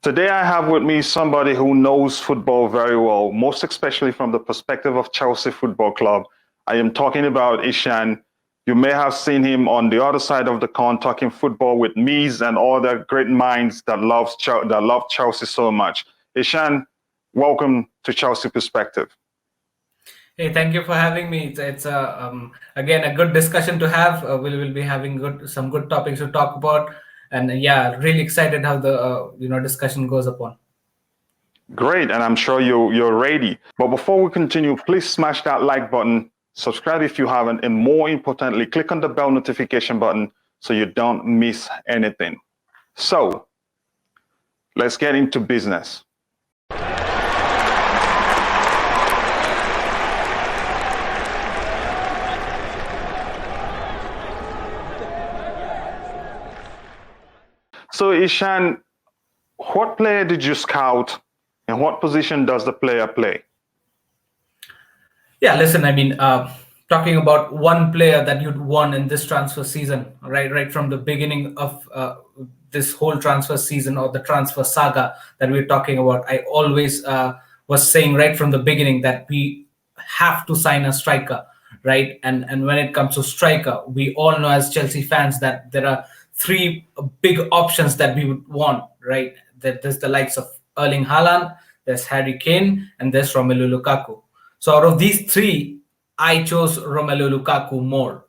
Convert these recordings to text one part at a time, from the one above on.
Today, I have with me somebody who knows football very well, most especially from the perspective of Chelsea Football Club. I am talking about Ishan. You may have seen him on the other side of the con talking football with Mies and all the great minds that love Chelsea so much. Ishan, welcome to Chelsea Perspective. Hey, thank you for having me. It's again a good discussion to have. We'll be having some good topics to talk about, and yeah, really excited how the discussion goes upon. Great, and I'm sure you're ready. But before we continue, please smash that like button, subscribe if you haven't, and more importantly, click on the bell notification button so you don't miss anything. So, let's get into business. So, Ishan, what player did you scout and what position does the player play? Yeah, listen, I mean, talking about one player that you'd won in this transfer season, right from the beginning of this whole transfer season or the transfer saga that we're talking about, I always was saying right from the beginning that we have to sign a striker, right? And when it comes to striker, we all know as Chelsea fans that there are three big options that we would want, right? That there's the likes of Erling Haaland, there's Harry Kane, and there's Romelu Lukaku. So out of these three, I chose Romelu Lukaku more,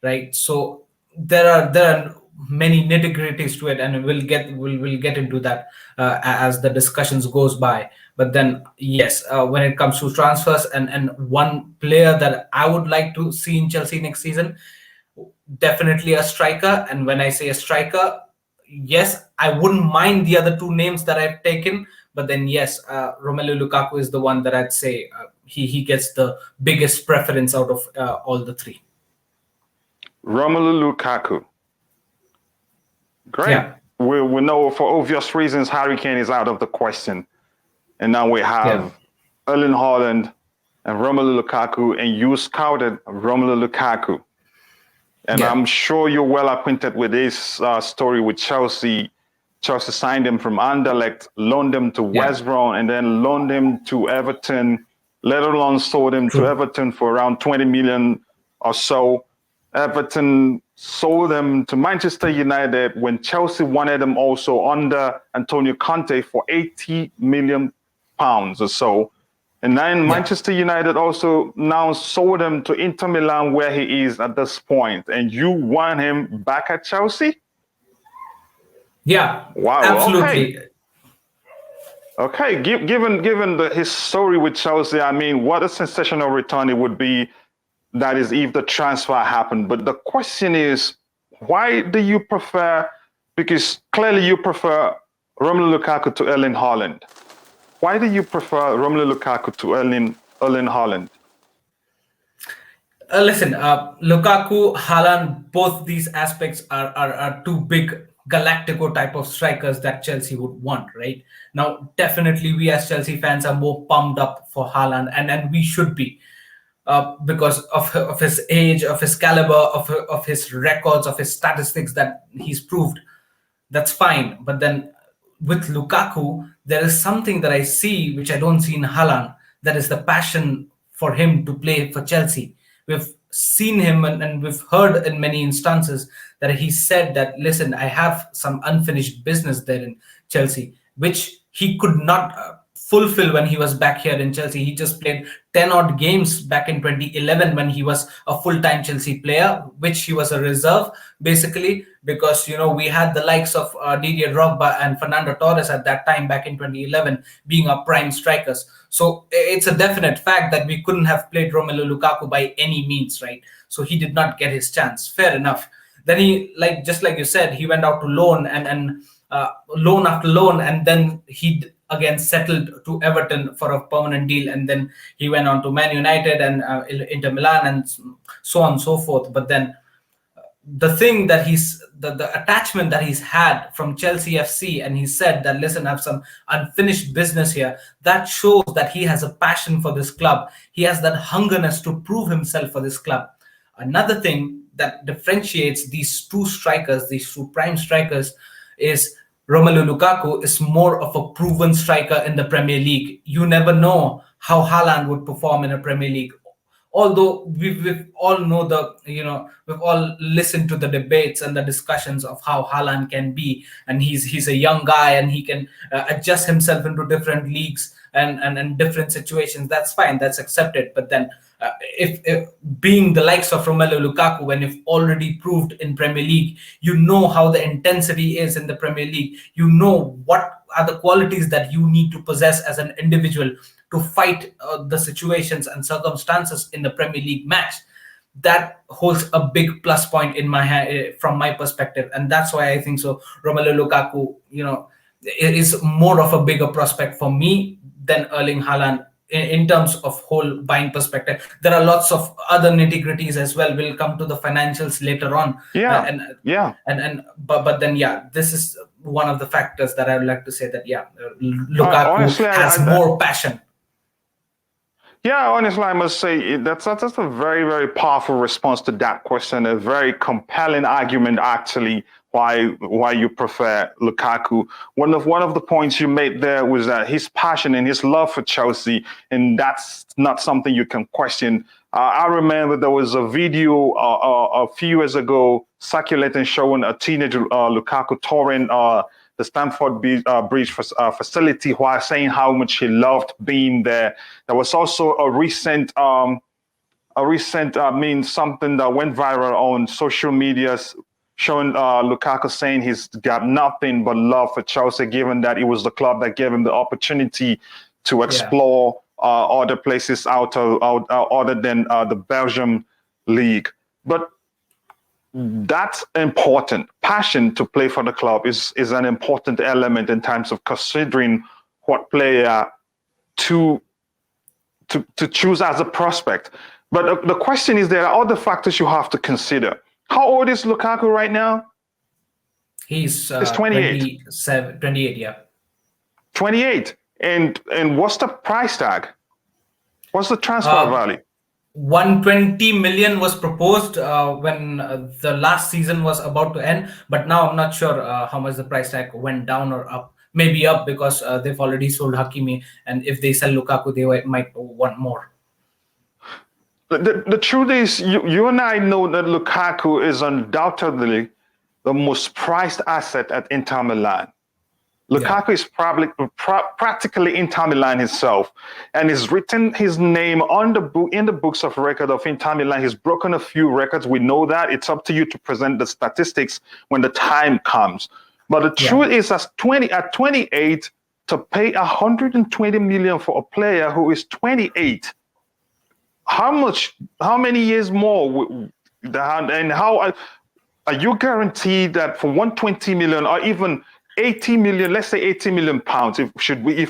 right? So there are many nitty-gritties to it, and we'll get into that as the discussions goes by. But then, yes, when it comes to transfers and one player that I would like to see in Chelsea next season, definitely a striker. And when I say a striker, yes, I wouldn't mind the other two names that I've taken, but then yes, Romelu Lukaku is the one that I'd say he gets the biggest preference out of all the three. Romelu Lukaku. Great. Yeah. We know for obvious reasons Harry Kane is out of the question. And now we have Erling Haaland and Romelu Lukaku, and you scouted Romelu Lukaku. And I'm sure you're well acquainted with this story with Chelsea. Chelsea signed him from Anderlecht, loaned him to West Brom, and then loaned him to Everton, let alone sold him to Everton for around 20 million or so. Everton sold him to Manchester United when Chelsea wanted him also under Antonio Conte for 80 million pounds or so. And then Manchester United also now sold him to Inter Milan, where he is at this point. And you want him back at Chelsea? Yeah. Wow. Absolutely. Okay. Given his story with Chelsea, I mean, what a sensational return it would be. That is, if the transfer happened. But the question is, why do you prefer? Because clearly you prefer Romelu Lukaku to Erling Haaland. Why do you prefer Romelu Lukaku to Erling Haaland? Listen, Lukaku, Haaland, both these aspects are two big Galactico type of strikers that Chelsea would want, right? Now, definitely we as Chelsea fans are more pumped up for Haaland, and we should be. Because of his age, of his caliber, of his records, of his statistics that he's proved. That's fine. But then with Lukaku, there is something that I see which I don't see in Haaland. That is the passion for him to play for Chelsea. We've seen him and we've heard in many instances that he said that, listen, I have some unfinished business there in Chelsea, which he could not fulfill when he was back here in Chelsea. He just played 10 odd games back in 2011 when he was a full-time Chelsea player, which he was a reserve basically, because we had the likes of Didier Drogba and Fernando Torres at that time back in 2011 being our prime strikers. So it's a definite fact that we couldn't have played Romelu Lukaku by any means, right? So he did not get his chance. Fair enough. Then he, just like you said, he went out to loan and loan after loan, and then he again settled to Everton for a permanent deal, and then he went on to Man United and Inter Milan and so on and so forth. But then the thing that the attachment that he's had from Chelsea FC, and he said that, listen, I have some unfinished business here, that shows that he has a passion for this club. He has that hungerness to prove himself for this club. Another thing that differentiates these two strikers, these two prime strikers, is Romelu Lukaku is more of a proven striker in the Premier League. You never know how Haaland would perform in a Premier League. Although we've all know we've all listened to the debates and the discussions of how Haaland can be, and he's a young guy and he can adjust himself into different leagues and different situations. That's fine, that's accepted. But then if being the likes of Romelu Lukaku, when you've already proved in Premier League, you know how the intensity is in the Premier League. You know what are the qualities that you need to possess as an individual to fight the situations and circumstances in the Premier League match. That holds a big plus point in from my perspective, and that's why I think so. Romelu Lukaku, is more of a bigger prospect for me than Erling Haaland in terms of whole buying perspective. There are lots of other nitty-gritties as well. We'll come to the financials later on. But then this is one of the factors that I would like to say that Lukaku honestly, has more passion. Yeah, honestly, I must say that's a very, very powerful response to that question. A very compelling argument, actually, why you prefer Lukaku. One of the points you made there was that his passion and his love for Chelsea, and that's not something you can question. I remember there was a video a few years ago circulating showing a teenage Lukaku touring the Stamford Bridge facility while saying how much he loved being there. There was also a recent something that went viral on social media showing Lukaku saying he's got nothing but love for Chelsea, given that it was the club that gave him the opportunity to explore other places other than the Belgium league. But that's important. Passion to play for the club is an important element in terms of considering what player to choose as a prospect. But the question is, there are other factors you have to consider. How old is Lukaku right now? He's 28. 28, yeah. 28. And what's the price tag? What's the transfer value? 120 million was proposed when the last season was about to end, but now I'm not sure how much the price tag went down or up. Maybe up because they've already sold Hakimi, and if they sell Lukaku, they might want more. The truth is, you and I know that Lukaku is undoubtedly the most prized asset at Inter Milan. Lukaku is probably practically Inter Milan himself, and he's written his name on in the books of record of Inter Milan. He's broken a few records. We know that. It's up to you to present the statistics when the time comes. But the truth is, at 28, to pay 120 million for a player who is 28, how many years more? And how are you guaranteed that for 120 million or even 80 million, let's say 80 million pounds, if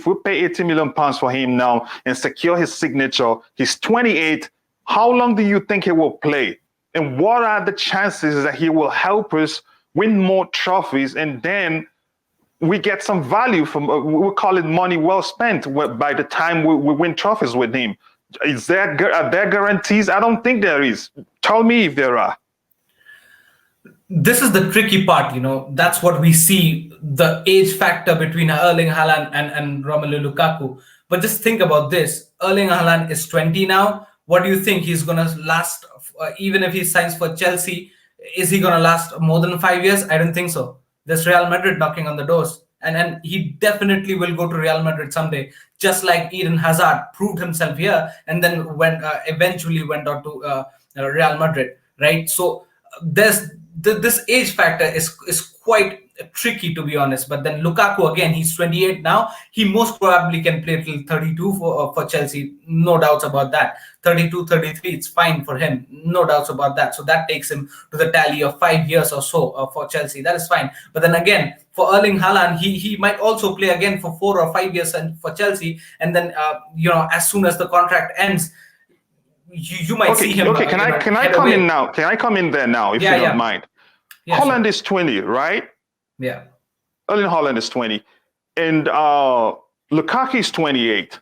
we pay 80 million pounds for him now and secure his signature, he's 28, how long do you think he will play? And what are the chances that he will help us win more trophies, and then we get some value from, we call it money well spent by the time we win trophies with him? Are there guarantees? I don't think there is. Tell me if there are. This is the tricky part, that's what we see, the age factor between Erling Haaland and Romelu Lukaku. But just think about this. Erling Haaland is 20 now. What do you think he's going to last? Even if he signs for Chelsea, is he going to last more than 5 years? I don't think so. There's Real Madrid knocking on the doors. And he definitely will go to Real Madrid someday, just like Eden Hazard proved himself here and then eventually went on to Real Madrid, right? So there's this age factor is quite tricky, to be honest. But then Lukaku, again, he's 28 now. He most probably can play till 32 for Chelsea. No doubts about that. 32, 33, it's fine for him. No doubts about that. So that takes him to the tally of 5 years or so for Chelsea. That is fine. But then again, for Erling Haaland, he might also play again for 4 or 5 years for Chelsea. And then, as soon as the contract ends, you might see him. Okay, can I come in now? Can I come in there now, if you don't mind? Yeah, Haaland is 20, right? Yeah. Erling Haaland is 20. And Lukaku is 28.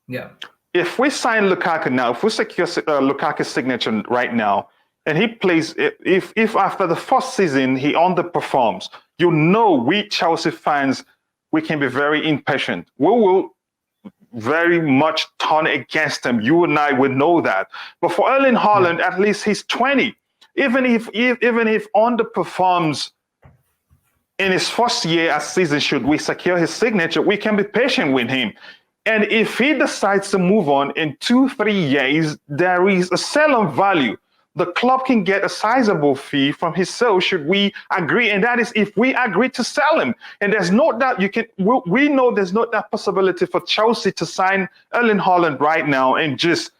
Yeah. If we sign Lukaku now, if we secure Lukaku's signature right now, and he plays, if after the first season he underperforms, You know, we Chelsea fans, we can be very impatient. We will very much turn against him. You and I would know that. But for Erling Haaland, at least he's 20. Even if underperforms in his first year as season, should we secure his signature, we can be patient with him. And if he decides to move on in 2-3 years, there is a sell-on value. The club can get a sizable fee from his sale should we agree, and that is if we agree to sell him. And there's no doubt we know there's not that possibility for Chelsea to sign Erling Haaland right now and just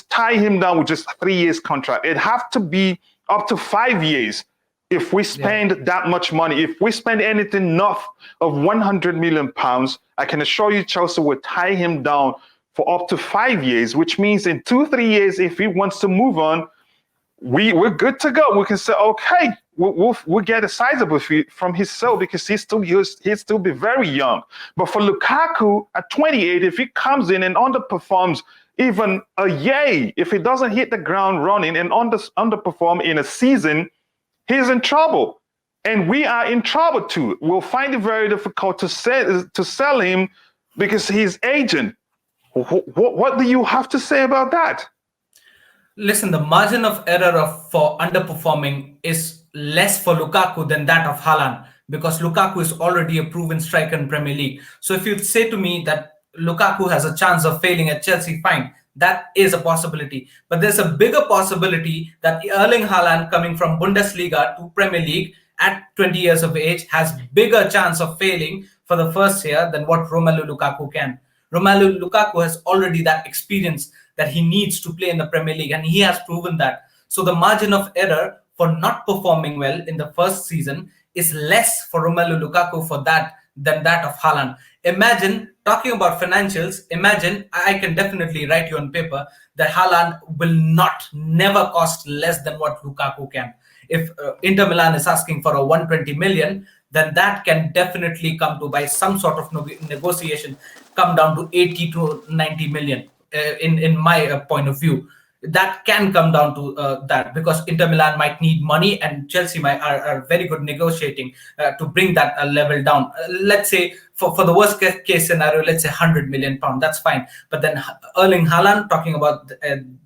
tie him down with just a 3 years contract. It have to be up to 5 years. If we spend that much money, if we spend anything north of 100 million pounds, I can assure you Chelsea will tie him down for up to 5 years, which means in 2-3 years, if he wants to move on, we're good to go. We can say, okay, we'll get a sizable fee from his sale because he'll still be very young. But for Lukaku at 28, if he comes in and underperforms even a year, if he doesn't hit the ground running and underperform in a season, he's in trouble. And we are in trouble too. We'll find it very difficult to sell him because he's aging. What do you have to say about that? Listen, the margin of error for underperforming is less for Lukaku than that of Haaland, because Lukaku is already a proven striker in Premier League. So if you say to me that Lukaku has a chance of failing at Chelsea, fine, that is a possibility. But there's a bigger possibility that Erling Haaland, coming from Bundesliga to Premier League at 20 years of age, has bigger chance of failing for the first year than what Romelu Lukaku can. Romelu Lukaku has already that experience that he needs to play in the Premier League, and he has proven that. So the margin of error for not performing well in the first season is less for Romelu Lukaku for that than that of Haaland. Imagine, talking about financials, imagine, I can definitely write you on paper that Haaland will never cost less than what Lukaku can. If Inter Milan is asking for a 120 million, then that can definitely come to, by some sort of negotiation, come down to 80 to 90 million. In my point of view, that can come down to that, because Inter Milan might need money and Chelsea are very good negotiating to bring that level down. Let's say for the worst case scenario, let's say 100 million pound, that's fine. But then Erling Haaland, talking about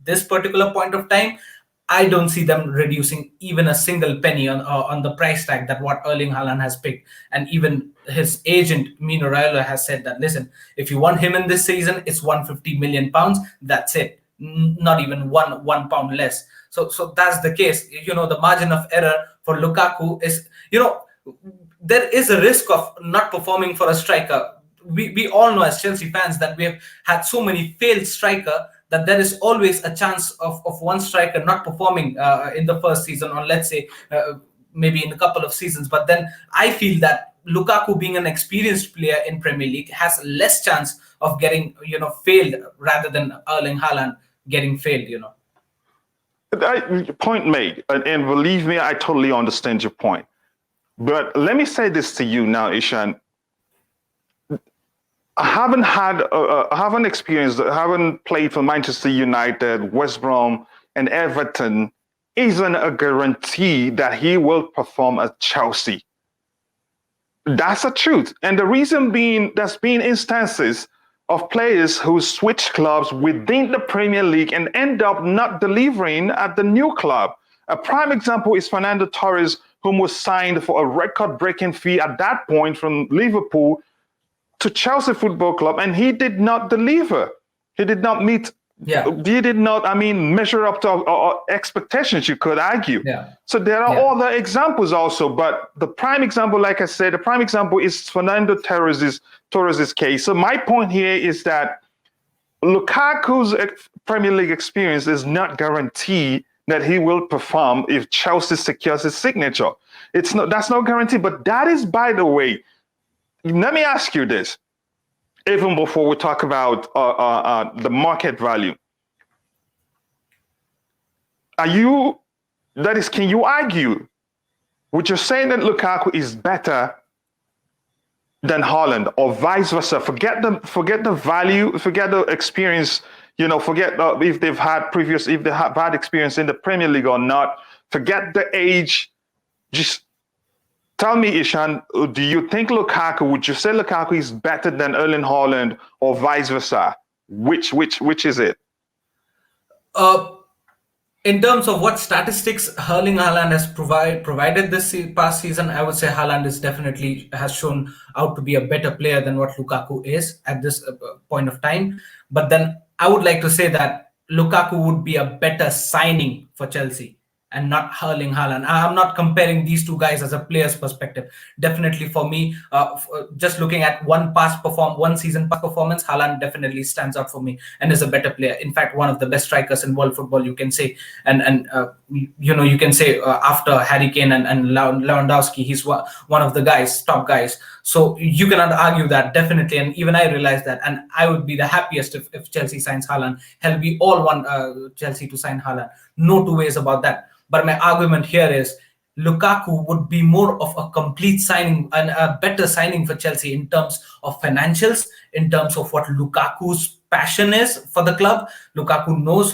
this particular point of time, I don't see them reducing even a single penny on the price tag that what Erling Haaland has picked. And even his agent, Mino Raiola, has said that, listen, if you want him in this season, it's 150 million pounds. That's it. Not even one pound less. So that's the case. The margin of error for Lukaku is, there is a risk of not performing for a striker. We all know as Chelsea fans that we have had so many failed striker that there is always a chance of one striker not performing in the first season, or let's say maybe in a couple of seasons. But then I feel that Lukaku, being an experienced player in Premier League, has less chance of getting failed rather than Erling Haaland getting failed. Point made, and believe me, I totally understand your point. But let me say this to you now, Ishan. I haven't played for Manchester United, West Brom, and Everton. Isn't a guarantee that he will perform at Chelsea. That's the truth. And the reason being, there's been instances of players who switch clubs within the Premier League and end up not delivering at the new club. A prime example is Fernando Torres, whom was signed for a record-breaking fee at that point from Liverpool to Chelsea Football Club, and he did not deliver. He did not meet. Yeah. He did not, measure up to expectations, you could argue. Yeah. So there are other examples also, but the prime example, like I said, the prime example is Fernando Torres's case. So my point here is that Lukaku's Premier League experience is not guaranteed that he will perform if Chelsea secures his signature. That's no guarantee, but that is, by the way, let me ask you this, even before we talk about the market value. Can you argue, would you say that Lukaku is better than Haaland, or vice versa? Forget the value, forget the experience, forget if they've had experience in the Premier League or not. Forget the age. Just tell me, Ishan, do you think Lukaku? Would you say Lukaku is better than Erling Haaland, or vice versa? Which is it? Uh, in terms of what statistics Erling Haaland has provided this past season, I would say Haaland is definitely has shown out to be a better player than what Lukaku is at this point of time. But then I would like to say that Lukaku would be a better signing for Chelsea and not Erling Haaland. I'm not comparing these two guys as a player's perspective. Definitely for me, just looking at one season past performance, Haaland definitely stands out for me and is a better player. In fact, one of the best strikers in world football, you can say. And you can say after Harry Kane and Lewandowski, he's one of the top guys. So you cannot argue that, definitely. And even I realize that. And I would be the happiest if Chelsea signs Haaland. Hell, we all want Chelsea to sign Haaland. No two ways about that. But my argument here is Lukaku would be more of a complete signing and a better signing for Chelsea in terms of financials, in terms of what Lukaku's passion is for the club. Lukaku knows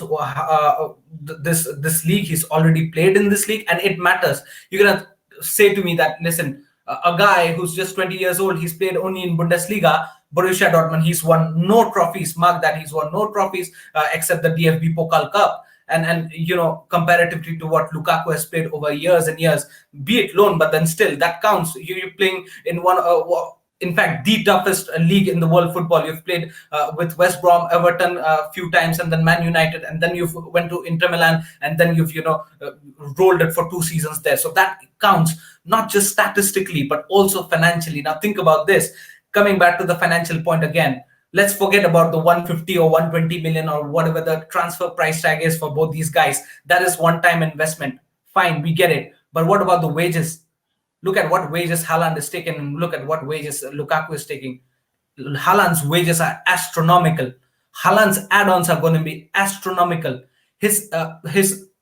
this league. He's already played in this league, and it matters. You're gonna say to me that, listen, a guy who's just 20 years old, he's played only in Bundesliga. Borussia Dortmund, he's won no trophies. Mark that, he's won no trophies except the DFB Pokal Cup. And comparatively to what Lukaku has played over years and years, be it loan, but then still that counts. You're playing in in fact, the toughest league in the world football. You've played with West Brom, Everton a few times, and then Man United, and then you've went to Inter Milan, and then you've rolled it for 2 seasons there. So that counts, not just statistically, but also financially. Now think about this. Coming back to the financial point again. Let's forget about the 150 or 120 million or whatever the transfer price tag is for both these guys. That is one-time investment. Fine, we get it. But what about the wages? Look at what wages Haaland is taking, and look at what wages Lukaku is taking. Haaland's wages are astronomical. Haaland's add-ons are going to be astronomical. His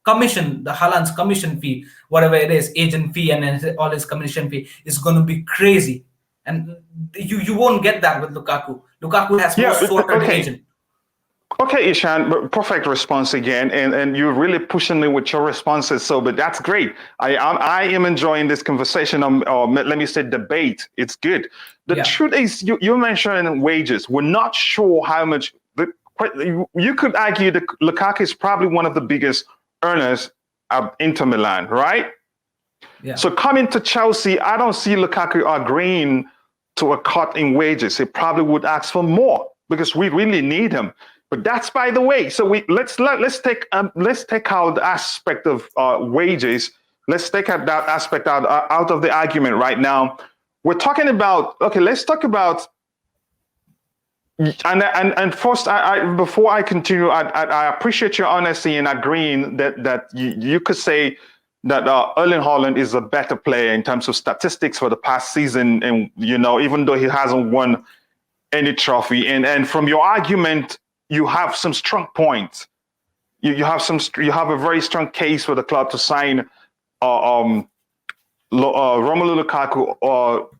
commission, the Haaland's commission fee, whatever it is, agent fee and all his commission fee, is going to be crazy. And you won't get that with Lukaku. Lukaku has more sorted agent. Okay, Ishan, perfect response again, and you're really pushing me with your responses. But that's great. I am enjoying this conversation, or let me say debate. It's good. The truth is, you mentioned wages. We're not sure how much. You could argue that Lukaku is probably one of the biggest earners at Inter Milan, right? Yeah. So coming to Chelsea, I don't see Lukaku agreeing to a cut in wages. He probably would ask for more because we really need him. But that's by the way. So let's take out the aspect of wages. Let's take that aspect out of the argument right now. We're talking about, okay, let's talk about, and first, before I continue, I appreciate your honesty in agreeing that you could say that Erling Haaland is a better player in terms of statistics for the past season, and even though he hasn't won any trophy, and from your argument, you have some strong points. You have a very strong case for the club to sign Romelu Lukaku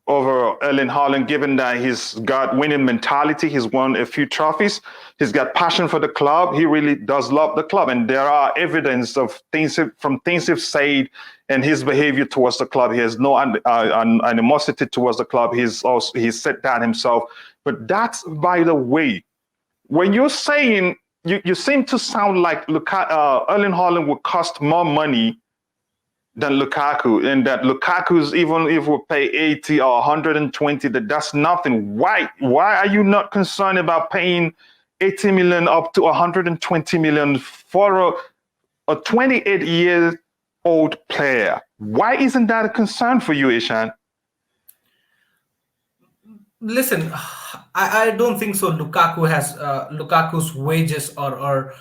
over Erling Haaland, given that he's got winning mentality. He's won a few trophies. He's got passion for the club. He really does love the club. And there are evidence of things he's said and his behavior towards the club. He has no animosity towards the club. He's said that himself. But that's by the way. When you're saying, you seem to sound like Erling Haaland would cost more money than Lukaku, and that Lukaku's, even if we pay 80 or 120, that's nothing. Why are you not concerned about paying 80 million up to 120 million for a 28-year-old player? Why isn't that a concern for you, Ishan? Listen, I don't think so. Lukaku has Lukaku's wages or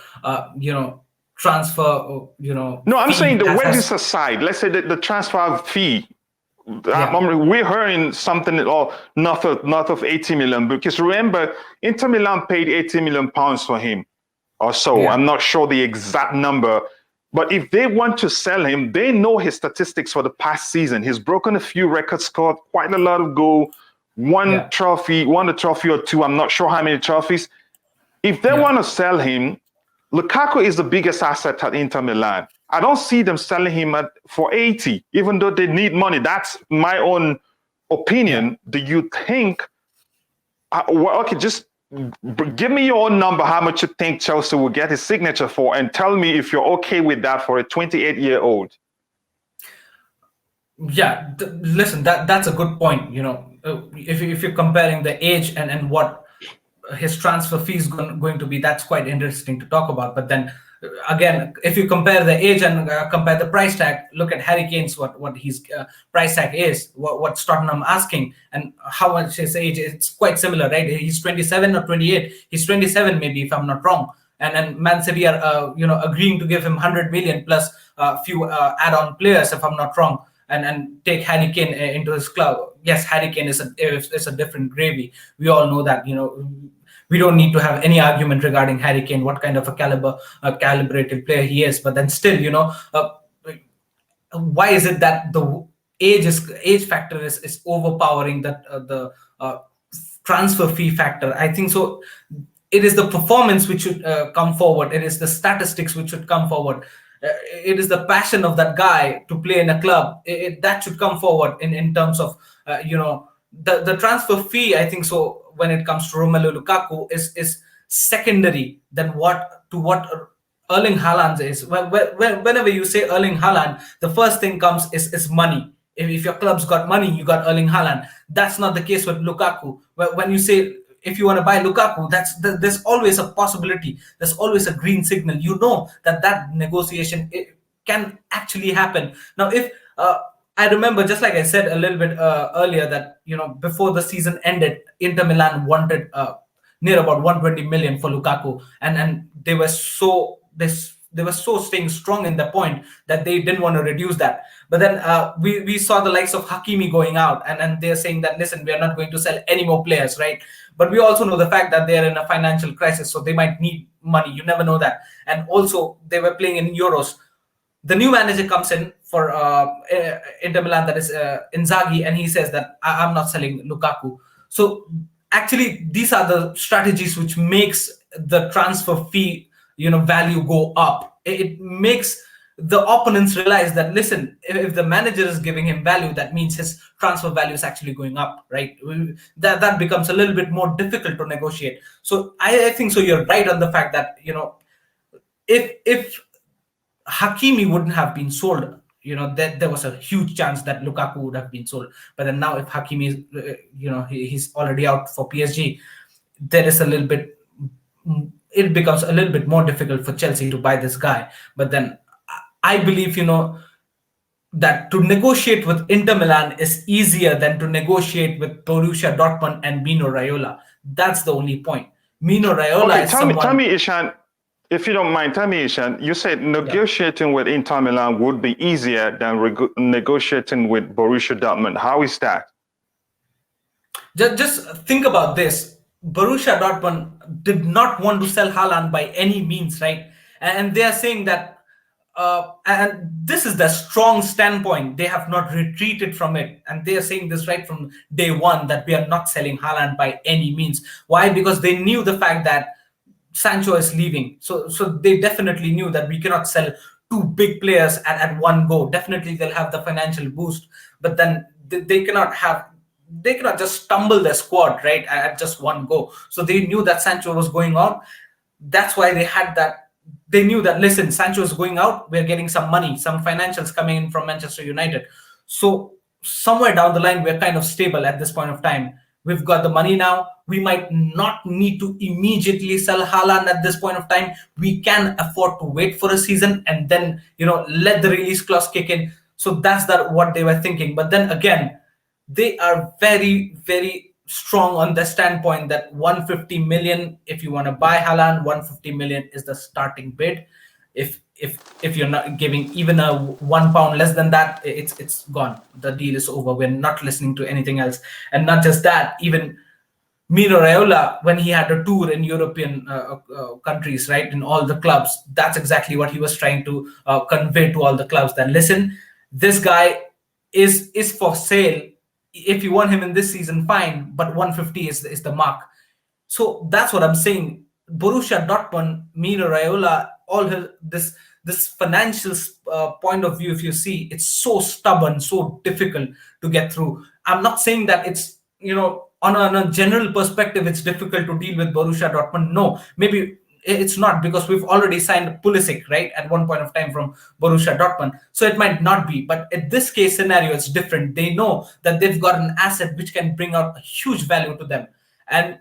transfer, No, I'm saying the wages aside. Let's say the transfer fee. We're hearing something north of 80 million, because remember, Inter Milan paid 80 million pounds for him or so. I'm not sure the exact number, but if they want to sell him, they know his statistics for the past season. He's broken a few records, scored quite a lot of goals, won a trophy or two. I'm not sure how many trophies. If they want to sell him, Lukaku is the biggest asset at Inter Milan. I don't see them selling him for 80, even though they need money. That's my own opinion. Yeah. Do you think? Well, okay, just give me your own number. How much you think Chelsea will get his signature for, and tell me if you're okay with that for a 28-year-old. Yeah, listen, that's a good point. If you're comparing the age and what his transfer fee is going to be, that's quite interesting to talk about. But then again, if you compare the age and compare the price tag, look at Harry Kane's what his price tag is, what Tottenham asking, and how much his age. It's quite similar, right? He's 27 or 28. He's 27, maybe, if I'm not wrong. And Man City are agreeing to give him 100 million plus a few add-on players, if I'm not wrong. And take Harry Kane into his club. Yes, Harry Kane is a different gravy. We all know that. We don't need to have any argument regarding Harry Kane, what kind of a calibrated player he is. But then still, why is it that the age factor is overpowering the transfer fee factor? I think so. It is the performance which should come forward. It is the statistics which should come forward. It is the passion of that guy to play in a club. That should come forward in terms of the transfer fee. I think so. When it comes to Romelu Lukaku, is secondary than what Erling Haaland is. Whenever you say Erling Haaland, the first thing comes is money. If your club's got money, you got Erling Haaland. That's not the case with Lukaku. When you say, if you want to buy Lukaku, there's always a possibility. There's always a green signal. You know that negotiation can actually happen. Now, if I remember, just like I said a little bit earlier, that before the season ended, Inter Milan wanted near about 120 million for Lukaku, and they were so staying strong in the point that they didn't want to reduce that. But then we saw the likes of Hakimi going out, and they're saying that, listen, we are not going to sell any more players, right? But we also know the fact that they're in a financial crisis, so they might need money. You never know that. And also, they were playing in Euros. The new manager comes in for Inter Milan, that is Inzaghi, and he says that I'm not selling Lukaku. So actually, these are the strategies which makes the transfer fee value go up. It makes the opponents realize that, listen, if the manager is giving him value, that means his transfer value is actually going up, right? That becomes a little bit more difficult to negotiate. So I think so. You're right on the fact that if Hakimi wouldn't have been sold, there was a huge chance that Lukaku would have been sold. But then now, if Hakimi is, he's already out for PSG, there is a little bit. It becomes a little bit more difficult for Chelsea to buy this guy. But then I believe, that to negotiate with Inter Milan is easier than to negotiate with Borussia Dortmund and Mino Raiola. That's the only point. Mino Raiola is someone... Tell me, Ishan, if you don't mind, tell me, Ishan, you said negotiating with Inter Milan would be easier than negotiating with Borussia Dortmund. How is that? Just think about this. Borussia Dortmund did not want to sell Haaland by any means, right? And they are saying that, and this is the strong standpoint. They have not retreated from it. And they are saying this right from day one, that we are not selling Haaland by any means. Why? Because they knew the fact that Sancho is leaving. So they definitely knew that we cannot sell two big players at one go. Definitely they'll have the financial boost, but then they cannot just stumble their squad, right, at just one go. So they knew that Sancho was going out. That's why they had that. They knew that, listen, Sancho is going out. We're getting some money, some financials coming in from Manchester United. So somewhere down the line, we're kind of stable at this point of time. We've got the money now. We might not need to immediately sell Haaland at this point of time. We can afford to wait for a season and then, let the release clause kick in. So that's what they were thinking. But then again, they are very, very strong on the standpoint that 150 million, if you want to buy Haaland, 150 million is the starting bid. If you're not giving even a £1 less than that, it's gone. The deal is over. We're not listening to anything else. And not just that, even Mino Raiola, when he had a tour in European countries, right, in all the clubs, that's exactly what he was trying to convey to all the clubs, that, listen, this guy is for sale. If you want him in this season, fine, but 150 is the mark. So that's what I'm saying. Borussia Dortmund, Mino Raiola, all this this financial point of view, if you see, it's so stubborn, so difficult to get through. I'm not saying that it's, on a general perspective, it's difficult to deal with Borussia Dortmund. No, maybe it's not, because we've already signed Pulisic, right, at one point of time from Borussia Dortmund. So it might not be. But in this case scenario, it's different. They know that they've got an asset which can bring out a huge value to them. And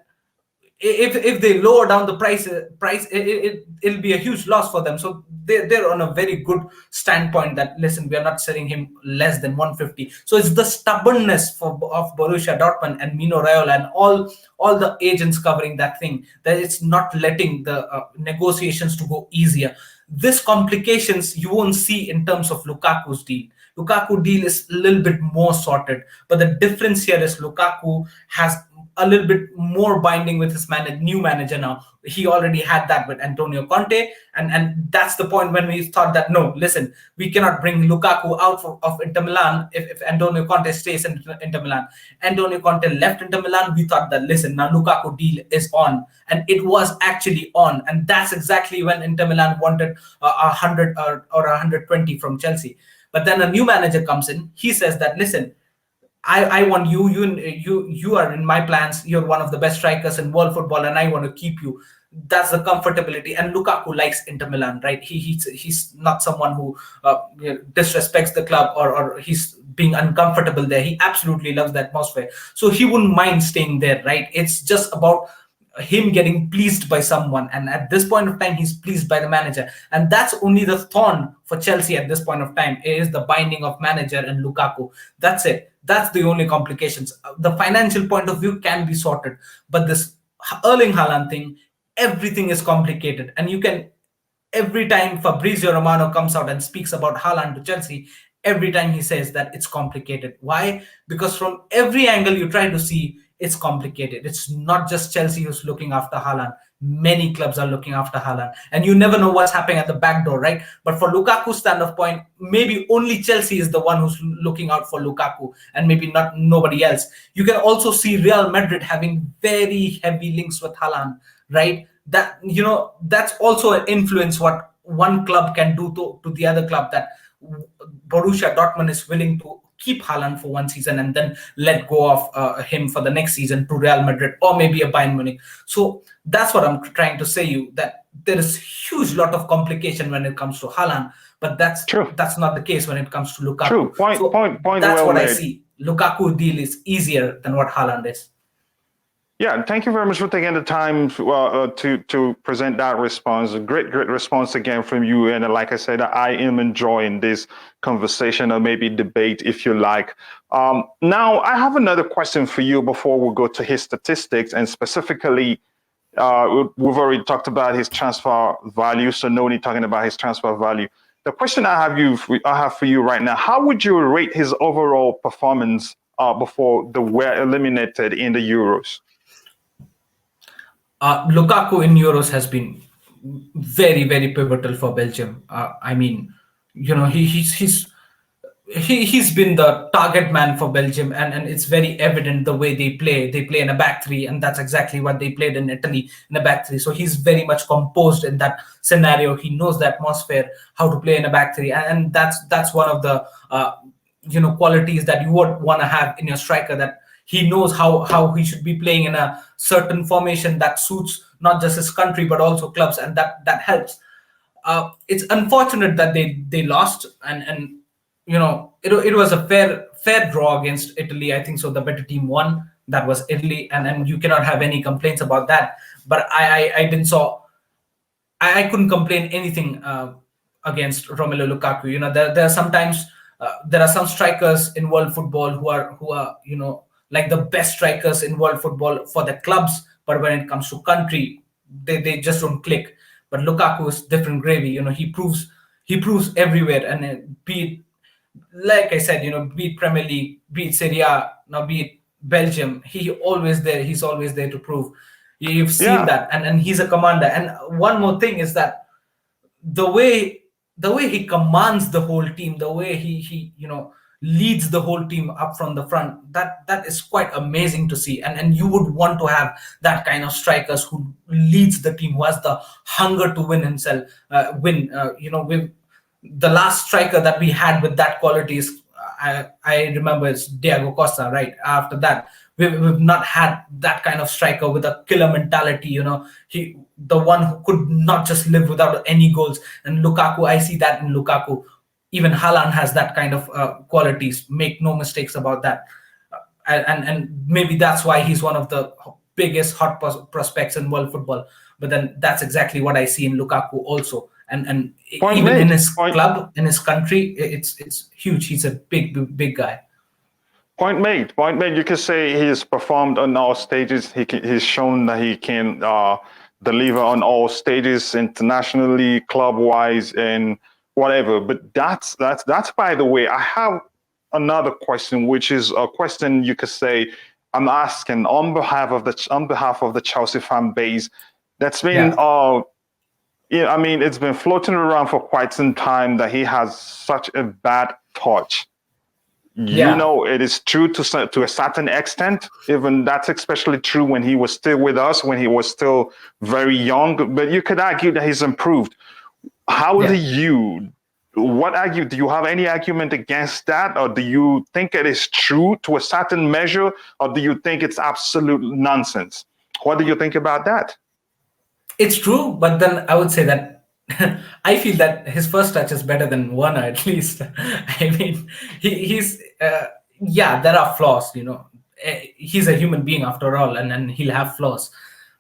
if they lower down the price, it'll be a huge loss for them. So they're on a very good standpoint that, listen, we are not selling him less than 150. So it's the stubbornness of Borussia Dortmund and Mino Raiola and all the agents covering that thing, that it's not letting the negotiations to go easier. This complications you won't see in terms of Lukaku's deal. Lukaku deal is a little bit more sorted, but the difference here is Lukaku has a little bit more binding with his new manager now. He already had that with Antonio Conte, and that's the point when we thought that, no, listen, we cannot bring Lukaku out of Inter Milan if Antonio Conte stays in Inter Milan. Antonio Conte left Inter Milan. We thought that, listen, now Lukaku deal is on, and it was actually on, and that's exactly when Inter Milan wanted 100 or 120 from Chelsea. But then a new manager comes in. He says that, listen, I want you. You are in my plans. You're one of the best strikers in world football, and I want to keep you. That's the comfortability. And Lukaku likes Inter Milan, right? He's not someone who disrespects the club or he's being uncomfortable there. He absolutely loves the atmosphere, so he wouldn't mind staying there, right? It's just about him getting pleased by someone, and at this point of time he's pleased by the manager, and that's only the thorn for Chelsea at this point of time, is the binding of manager and Lukaku. That's it. That's the only complications. The financial point of view can be sorted, but this Erling Haaland thing, everything is complicated. And you can, every time Fabrizio Romano comes out and speaks about Haaland to Chelsea, every time he says that it's complicated. Why? Because from every angle you try to see, it's complicated. It's not just Chelsea who's looking after Haaland. Many clubs are looking after Haaland, and you never know what's happening at the back door, right? But for Lukaku's standpoint, maybe only Chelsea is the one who's looking out for Lukaku, and maybe not nobody else. You can also see Real Madrid having very heavy links with Haaland, right? That, that's also an influence what one club can do to the other club, that Borussia Dortmund is willing to keep Haaland for one season and then let go of him for the next season to Real Madrid or maybe a Bayern Munich. So that's what I'm trying to say you, that there is huge lot of complication when it comes to Haaland, but that's true. That's not the case when it comes to Lukaku. True. Point that's well what made. I see. Lukaku deal is easier than what Haaland is. Yeah, thank you very much for taking the time to present that response. A great response again from you. And like I said, I am enjoying this conversation, or maybe debate, if you like. Now, I have another question for you before we go to his statistics, and specifically, we've already talked about his transfer value, so no need talking about his transfer value. The question I have for you right now: how would you rate his overall performance before they were eliminated in the Euros? Lukaku in Euros has been very, very pivotal for Belgium. I mean, he's been the target man for Belgium, and it's very evident the way they play. They play in a back three, and that's exactly what they played in Italy, in a back three. So he's very much composed in that scenario. He knows the atmosphere, how to play in a back three, and that's one of the qualities that you would want to have in your striker, that he knows how he should be playing in a certain formation that suits not just his country but also clubs, and that helps. It's unfortunate that they lost, and it was a fair draw against Italy. I think so. The better team won. That was Italy, and you cannot have any complaints about that. But I couldn't complain anything against Romelu Lukaku. There are sometimes there are some strikers in world football who are like the best strikers in world football for the clubs, but when it comes to country, they just don't click. But Lukaku is different gravy. He proves everywhere, and be it, like I said, be it Premier League, be it Serie A, now be it Belgium, he's always there to prove. You've seen that, and he's a commander. And one more thing is that the way he commands the whole team, the way he leads the whole team up from the front. That is quite amazing to see, and you would want to have that kind of strikers who leads the team, who has the hunger to win himself, with the last striker that we had with that quality is, I remember, it's Diego Costa. Right after that, we've not had that kind of striker with a killer mentality. The one who could not just live without any goals. And Lukaku, I see that in Lukaku. Even Haaland has that kind of qualities. Make no mistakes about that. And maybe that's why he's one of the biggest hot prospects in world football. But then that's exactly what I see in Lukaku also. And Point even in made. his Point club, in his country, it's huge. He's a big guy. Point made. Point made. You could say he's performed on all stages. He's shown that he can deliver on all stages, internationally, club-wise, and whatever. But that's by the way. I have another question, which is a question you could say I'm asking on behalf of the Chelsea fan base. That's been yeah, I mean, it's been floating around for quite some time that he has such a bad touch. It is true to a certain extent. Even that's especially true when he was still with us, when he was still very young. But you could argue that he's improved. How do you? Do you have any argument against that, or do you think it is true to a certain measure, or do you think it's absolute nonsense? What do you think about that? It's true, but then I would say that I feel that his first touch is better than Werner, at least. I mean, he's yeah, there are flaws. He's a human being after all, and he'll have flaws.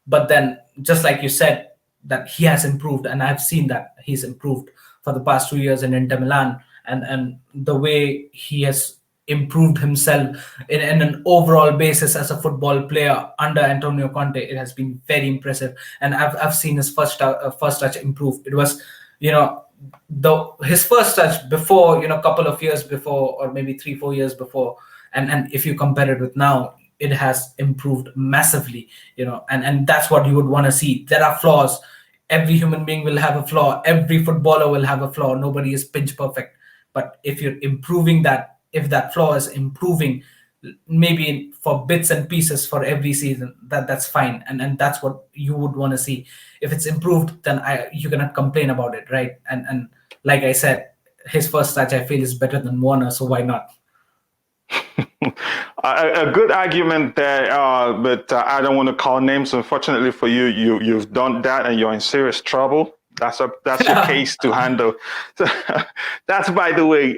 But then, just like you said, that he has improved, and I've seen that he's improved for the past 2 years in Inter Milan, and the way he has improved himself in an overall basis as a football player under Antonio Conte, it has been very impressive. And I've seen his first touch improve. It was, his first touch before, a couple of years before, or maybe 3-4 years before, and if you compare it with now, it has improved massively. And that's what you would want to see. There are flaws. Every human being will have a flaw. Every footballer will have a flaw. Nobody is pinch perfect. But if you're improving that, if that flaw is improving, maybe for bits and pieces for every season, that's fine, and that's what you would want to see. If it's improved, then you cannot complain about it, right? And like I said, his first touch I feel is better than Warner, so why not? A good argument there, but I don't want to call names. Unfortunately for you, you've done that, and you're in serious trouble. That's your case to handle. That's by the way.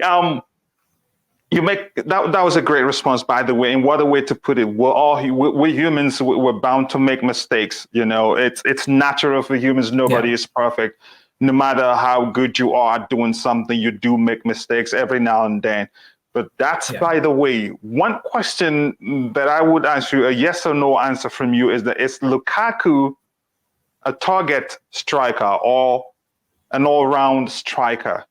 You make that was a great response, by the way. And what a way to put it. We're humans. We're bound to make mistakes. It's natural for humans. Nobody is perfect. No matter how good you are at doing something, you do make mistakes every now and then. But that's by the way. One question that I would ask you, a yes or no answer from you, is Lukaku a target striker or an all-round striker?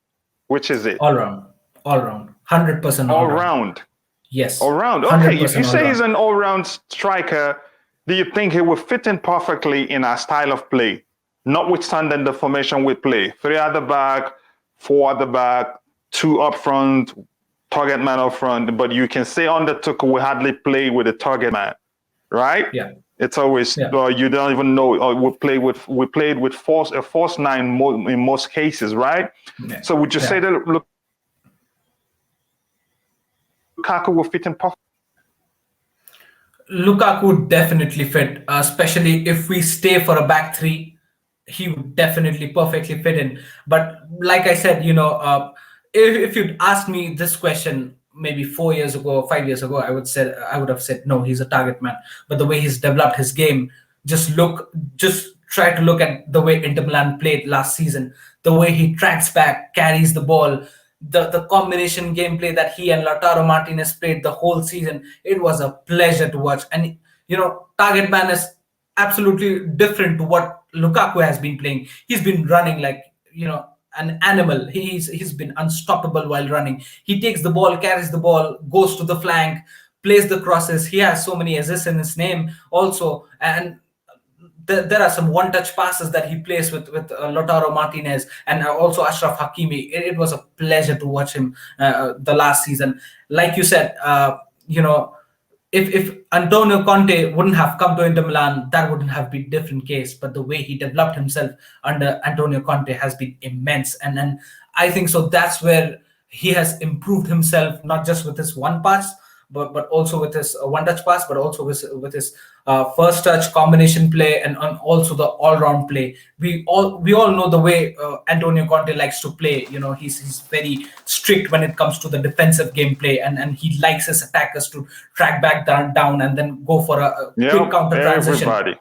Which is it? All round. 100% all round. Yes. All round. Okay. If you say he's an all-round striker, do you think he will fit in perfectly in our style of play? Notwithstanding the formation we play. 3 at the back, 4 at the back, 2 up front, target man up front. But you can say under Tuchel we hardly play with a target man, right? Yeah. It's always you don't even know. We played with a false 9 in most cases, right? Yeah. So would you say that Lukaku will fit in perfectly? Lukaku would definitely fit, especially if we stay for a back three. He would definitely perfectly fit in. But like I said, if you'd asked me this question maybe 4 years ago or 5 years ago, I would have said no, he's a target man. But the way he's developed his game, just try to look at the way Inter Milan played last season, the way he tracks back, carries the ball, the combination gameplay that he and Lautaro Martinez played the whole season. It was a pleasure to watch. And target man is absolutely different to what Lukaku has been playing. He's been running like an animal. He's been unstoppable while running. He takes the ball, carries the ball, goes to the flank, plays the crosses. He has so many assists in his name also. And there are some one-touch passes that he plays with Lautaro Martinez and also Ashraf Hakimi. It was a pleasure to watch him the last season. Like you said, if Antonio Conte wouldn't have come to Inter Milan, that wouldn't have been a different case. But the way he developed himself under Antonio Conte has been immense, and I think so. That's where he has improved himself, not just with his one pass, but also with his one touch pass, but also with his first touch combination play and also the all round play. We all know the way Antonio Conte likes to play. He's very strict when it comes to the defensive gameplay, and he likes his attackers to track back down and then go for a quick counter transition. Everybody.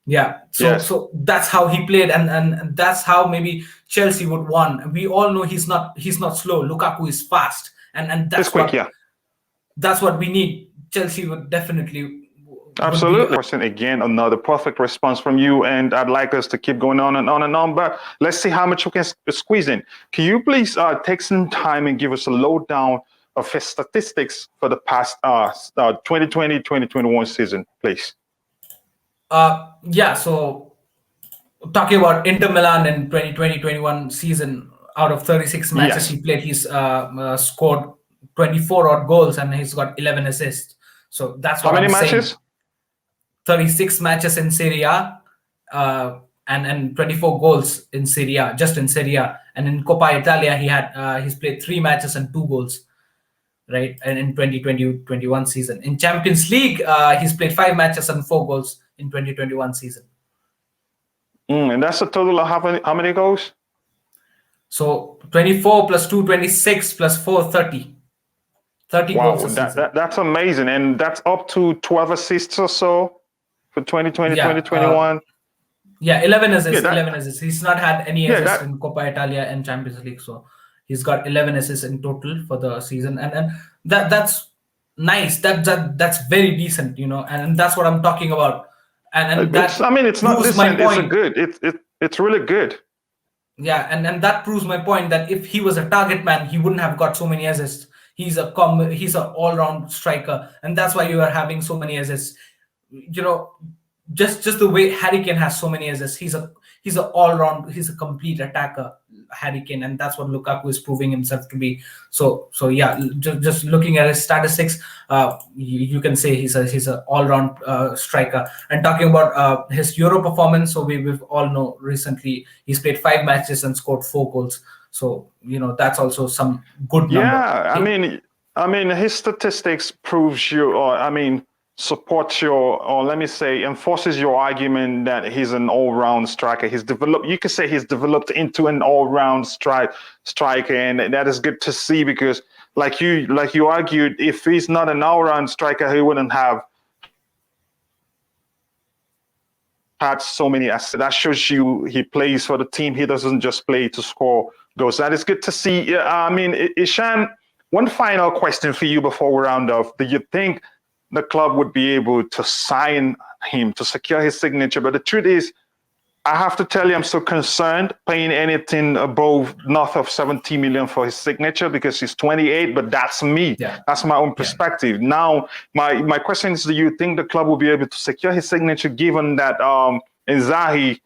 Yeah, so that's how he played, and that's how maybe Chelsea would won. We all know he's not slow. Lukaku is fast, and that's quick, that's what we need. Chelsea would definitely. Absolutely. Question again, another perfect response from you, and I'd like us to keep going on and on and on, but let's see how much we can squeeze in. Can you please take some time and give us a lowdown of his statistics for the past 2020-2021 season, please? So talking about Inter Milan in 2020-21 season, out of 36 matches he played, he's scored 24 odd goals and he's got 11 assists. So that's what How many I'm matches? saying. 36 matches in Serie A, and 24 goals in Serie A, just in Serie A. And in Coppa Italia, he's played 3 matches and 2 goals, right? And in 2020-21 season. In Champions League, he's played 5 matches and 4 goals in 2021 season. And that's a total of how many goals? So 24 plus 2, 26 plus 4, 30. 30 goals a season. That's amazing. And that's up to 12 assists or so for 2020, 2021. 11 assists. 11 assists. He's not had any assists in Coppa Italia and Champions League. So he's got 11 assists in total for the season. And that's nice. That's very decent, and that's what I'm talking about. And it's not decent. It's good. It's really good. Yeah, and that proves my point that if he was a target man, he wouldn't have got so many assists. He's an all-round striker, and that's why you are having so many assists. Just the way Harry Kane has so many assists. He's an all-round. He's a complete attacker, Harry Kane, and that's what Lukaku is proving himself to be. So yeah, just looking at his statistics, you can say he's an all-round striker. And talking about his Euro performance, so we've all know recently he's played 5 matches and scored 4 goals. So that's also some good number. Yeah, I mean his statistics proves supports enforces your argument that he's an all-round striker. You could say he's developed into an all-round striker, and that is good to see because, like you argued, if he's not an all-round striker, he wouldn't have had so many assists. That shows you he plays for the team. He doesn't just play to score goals. That is good to see. Ishan, one final question for you before we round off. Do you think the club would be able to sign him to secure his signature? But the truth is, I have to tell you, I'm so concerned paying anything above north of 70 million for his signature because he's 28, but that's me. Yeah. That's my own perspective. Yeah. Now, my question is, do you think the club will be able to secure his signature given that Inzaghi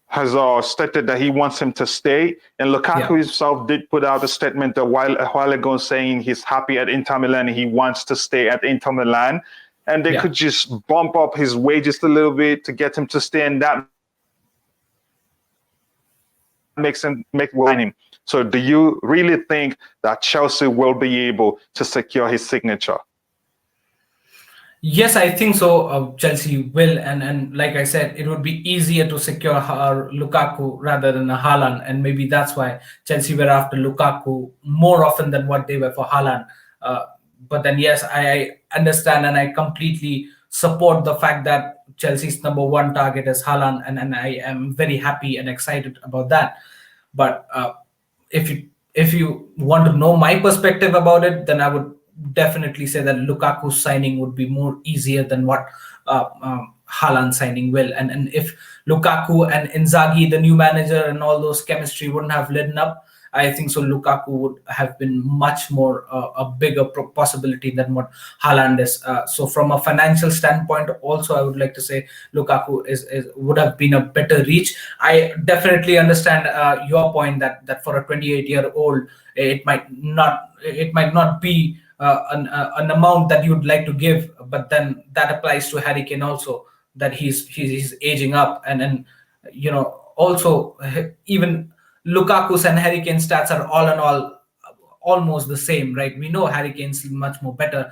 has stated that he wants him to stay? And Lukaku himself did put out a statement a while ago saying he's happy at Inter Milan and he wants to stay at Inter Milan. And they could just bump up his wages a little bit to get him to stay, and that makes him him. So do you really think that Chelsea will be able to secure his signature? Yes, I think so. Chelsea will, and like I said, it would be easier to secure Lukaku rather than a Haaland, and maybe that's why Chelsea were after Lukaku more often than what they were for Haaland. But then, yes, I understand and I completely support the fact that Chelsea's number one target is Haaland, and I am very happy and excited about that. But if you want to know my perspective about it, then I would definitely say that Lukaku's signing would be more easier than what Haaland signing will. And if Lukaku and Inzaghi, the new manager, and all those chemistry wouldn't have lit up, I think so Lukaku would have been much more a bigger possibility than what Haaland is. So from a financial standpoint, also I would like to say Lukaku is would have been a better reach. I definitely understand your point that for a 28-year-old, it might not be an amount that you'd like to give, but then that applies to Harry Kane also, that he's aging up, and also even Lukaku's and Harry Kane stats are all in all almost the same, right? We know Harry Kane's much more better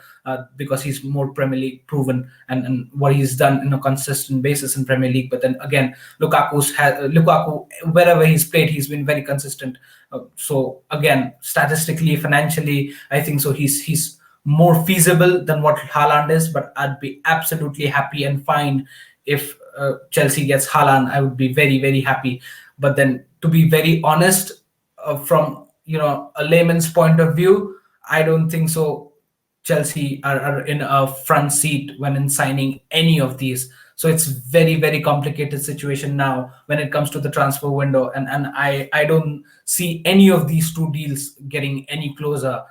because he's more Premier League proven, and what he's done in a consistent basis in Premier League. But then again, Lukaku, wherever he's played, he's been very consistent. So again, statistically, financially, I think so he's more feasible than what Haaland is. But I'd be absolutely happy and fine if Chelsea gets Haaland. I would be very, very happy. But then, to be very honest, from a layman's point of view, I don't think so Chelsea are in a front seat when in signing any of these. So it's very, very complicated situation now when it comes to the transfer window, and I don't see any of these two deals getting any closer.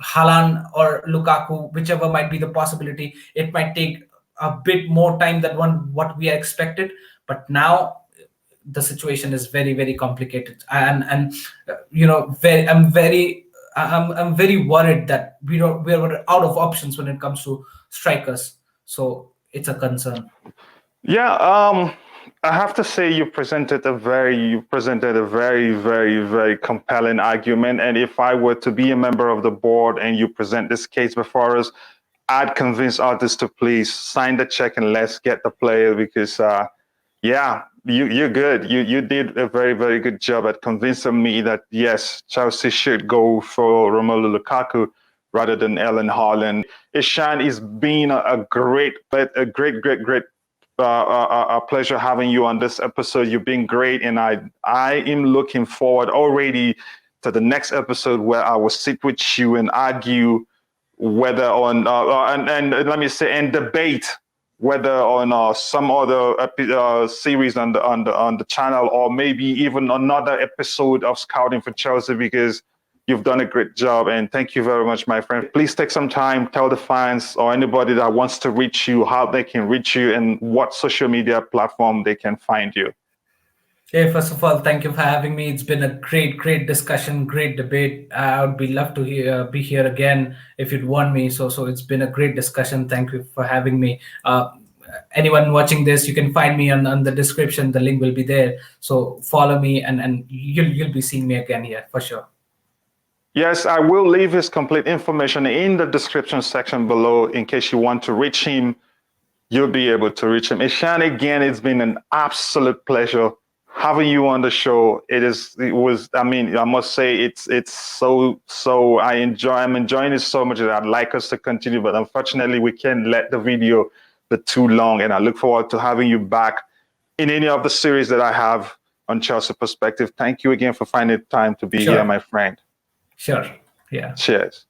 Haaland or Lukaku, whichever might be the possibility, it might take a bit more time than what we are expected. But now the situation is very, very complicated, and I'm very worried that we're out of options when it comes to strikers. So it's a concern. Yeah, I have to say you presented a very, very, very compelling argument. And if I were to be a member of the board and you present this case before us, I'd convince others to please sign the check and let's get the player, because yeah, you're good. You did a very, very good job at convincing me that yes, Chelsea should go for Romelu Lukaku rather than Erling Haaland. Ishan, is being a great, a pleasure having you on this episode. You've been great, and I am looking forward already to the next episode where I will sit with you and argue whether on and let me say, and debate whether on some other series on the channel, or maybe even another episode of Scouting for Chelsea, because you've done a great job, and thank you very much, my friend. Please take some time, tell the fans or anybody that wants to reach you how they can reach you and what social media platform they can find you. Okay, first of all, thank you for having me. It's been a great discussion, great debate. I would be love to be here again if you'd want me. So it's been a great discussion. Thank you for having me. Anyone watching this, you can find me on the description. The link will be there. So follow me, and you'll be seeing me again here for sure. Yes, I will leave his complete information in the description section below in case you want to reach him. You'll be able to reach him. Ishan, again, it's been an absolute pleasure having you on the show. I mean, I must say it's so I'm enjoying it so much that I'd like us to continue, but unfortunately we can't let the video be too long, and I look forward to having you back in any of the series that I have on Chelsea Perspective. Thank you again for finding time to be here, my friend. Sure. Yeah. Cheers.